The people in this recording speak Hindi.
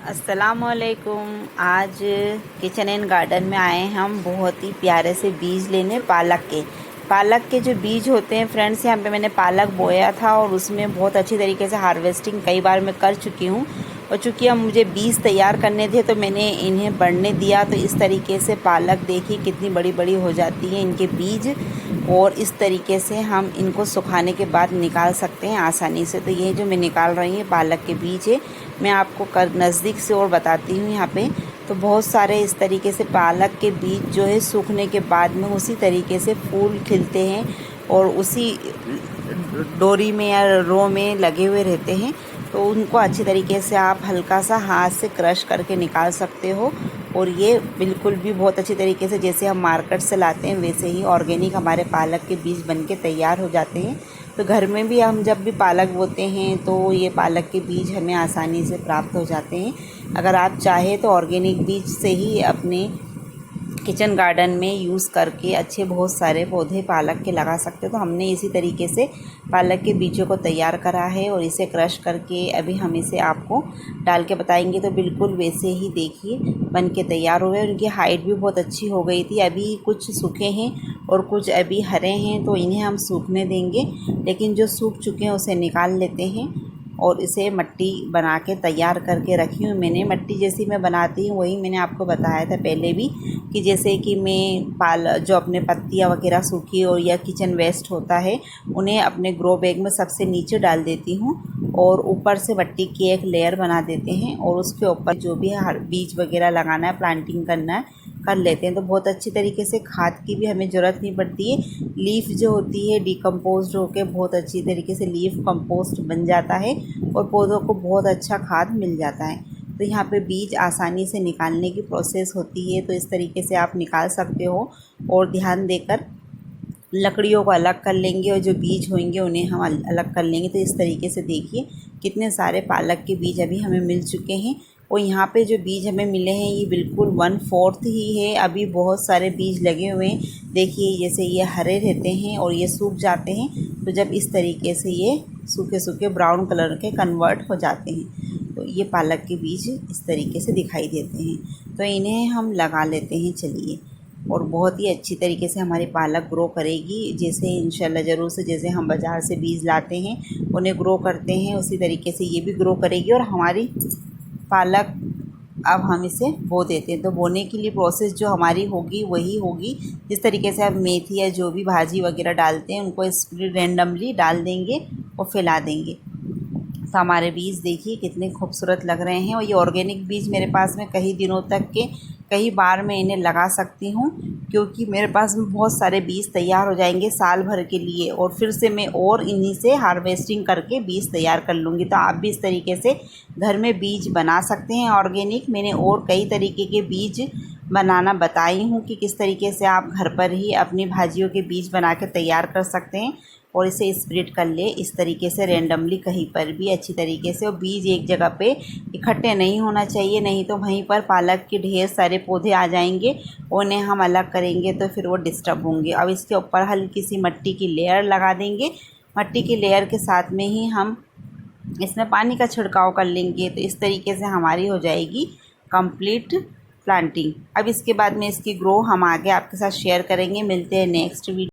अस्सलामुअलैकुम। आज किचन एंड गार्डन में आए हैं हम बहुत ही प्यारे से बीज लेने पालक के जो बीज होते हैं फ्रेंड्स, यहाँ पे मैंने पालक बोया था और उसमें बहुत अच्छी तरीके से हार्वेस्टिंग कई बार मैं कर चुकी हूँ। और चूँकि अब मुझे बीज तैयार करने थे तो मैंने इन्हें बढ़ने दिया। तो इस तरीके से पालक देखिए कितनी बड़ी बड़ी हो जाती है इनके बीज, और इस तरीके से हम इनको सुखाने के बाद निकाल सकते हैं आसानी से। तो ये जो मैं निकाल रही हूँ पालक के बीज है, मैं आपको नज़दीक से और बताती हूँ। यहाँ पे तो बहुत सारे इस तरीके से पालक के बीज जो है सूखने के बाद में उसी तरीके से फूल खिलते हैं और उसी डोरी में या रो में लगे हुए रहते हैं। तो उनको अच्छी तरीके से आप हल्का सा हाथ से क्रश करके निकाल सकते हो। और ये बिल्कुल भी बहुत अच्छी तरीके से जैसे हम मार्केट से लाते हैं वैसे ही ऑर्गेनिक हमारे पालक के बीज बनके तैयार हो जाते हैं। तो घर में भी हम जब भी पालक बोते हैं तो ये पालक के बीज हमें आसानी से प्राप्त हो जाते हैं। अगर आप चाहें तो ऑर्गेनिक बीज से ही अपने किचन गार्डन में यूज़ करके अच्छे बहुत सारे पौधे पालक के लगा सकते हो। तो हमने इसी तरीके से पालक के बीजों को तैयार करा है और इसे क्रश करके अभी हम इसे आपको डाल के बताएंगे। तो बिल्कुल वैसे ही देखिए बन के तैयार हुए। उनकी हाइट भी बहुत अच्छी हो गई थी। अभी कुछ सूखे हैं और कुछ अभी हरे हैं, तो इन्हें हम सूखने देंगे। लेकिन जो सूख चुके हैं उसे निकाल लेते हैं और इसे मट्टी बना के तैयार करके रखी हूँ मैंने। मट्टी जैसी मैं बनाती हूँ वही मैंने आपको बताया था पहले भी, कि जैसे कि मैं जो अपने पत्तियाँ वगैरह सूखी और या किचन वेस्ट होता है उन्हें अपने ग्रो बैग में सबसे नीचे डाल देती हूँ और ऊपर से मट्टी की एक लेयर बना देते हैं और उसके ऊपर जो भी बीज वगैरह लगाना है, प्लांटिंग करना है, कर लेते हैं। तो बहुत अच्छी तरीके से खाद की भी हमें ज़रूरत नहीं पड़ती है। लीफ जो होती है डिकम्पोज्ड होकर बहुत अच्छी तरीके से लीफ कंपोस्ट बन जाता है और पौधों को बहुत अच्छा खाद मिल जाता है। तो यहाँ पे बीज आसानी से निकालने की प्रोसेस होती है। तो इस तरीके से आप निकाल सकते हो और ध्यान देकर लकड़ियों को अलग कर लेंगे और जो बीज होंगे उन्हें हम अलग कर लेंगे। तो इस तरीके से देखिए कितने सारे पालक के बीज अभी हमें मिल चुके हैं। और यहाँ पे जो बीज हमें मिले हैं ये बिल्कुल 1/4 ही है। अभी बहुत सारे बीज लगे हुए हैं। देखिए जैसे ये हरे रहते हैं और ये सूख जाते हैं, तो जब इस तरीके से ये सूखे सूखे ब्राउन कलर के कन्वर्ट हो जाते हैं तो ये पालक के बीज इस तरीके से दिखाई देते हैं। तो इन्हें हम लगा लेते हैं चलिए, और बहुत ही अच्छी तरीके से हमारी पालक ग्रो करेगी। जैसे इंशाल्लाह ज़रूर से जैसे हम बाज़ार से बीज लाते हैं उन्हें ग्रो करते हैं उसी तरीके से ये भी ग्रो करेगी। और हमारी पालक अब हम इसे बो देते हैं। तो बोने के लिए प्रोसेस जो हमारी होगी वही होगी जिस तरीके से आप मेथी या जो भी भाजी वगैरह डालते हैं उनको रेंडमली डाल देंगे और फैला देंगे। तो हमारे बीज देखिए कितने खूबसूरत लग रहे हैं। और ये ऑर्गेनिक बीज मेरे पास में कई दिनों तक के कई बार मैं इन्हें लगा सकती हूँ, क्योंकि मेरे पास में बहुत सारे बीज तैयार हो जाएंगे साल भर के लिए। और फिर से मैं और इन्हीं से हार्वेस्टिंग करके बीज तैयार कर लूँगी। तो आप भी इस तरीके से घर में बीज बना सकते हैं ऑर्गेनिक। मैंने और कई तरीके के बीज बनाना बताई हूँ कि किस तरीके से आप घर पर ही अपनी भाजियों के बीज बना के तैयार कर सकते हैं और इसे स्प्रेड कर ले इस तरीके से रेंडमली कहीं पर भी अच्छी तरीके से। और बीज एक जगह पे इकट्ठे नहीं होना चाहिए, नहीं तो वहीं पर पालक के ढेर सारे पौधे आ जाएंगे, उन्हें हम अलग करेंगे तो फिर वो डिस्टर्ब होंगे। अब इसके ऊपर हल्की सी मट्टी की लेयर लगा देंगे। मट्टी की लेयर के साथ में ही हम इसमें पानी का छिड़काव कर लेंगे। तो इस तरीके से हमारी हो जाएगी कंप्लीट प्लांटिंग। अब इसके बाद में इसकी ग्रो हम आगे आपके साथ शेयर करेंगे। मिलते हैं नेक्स्ट वीडियो।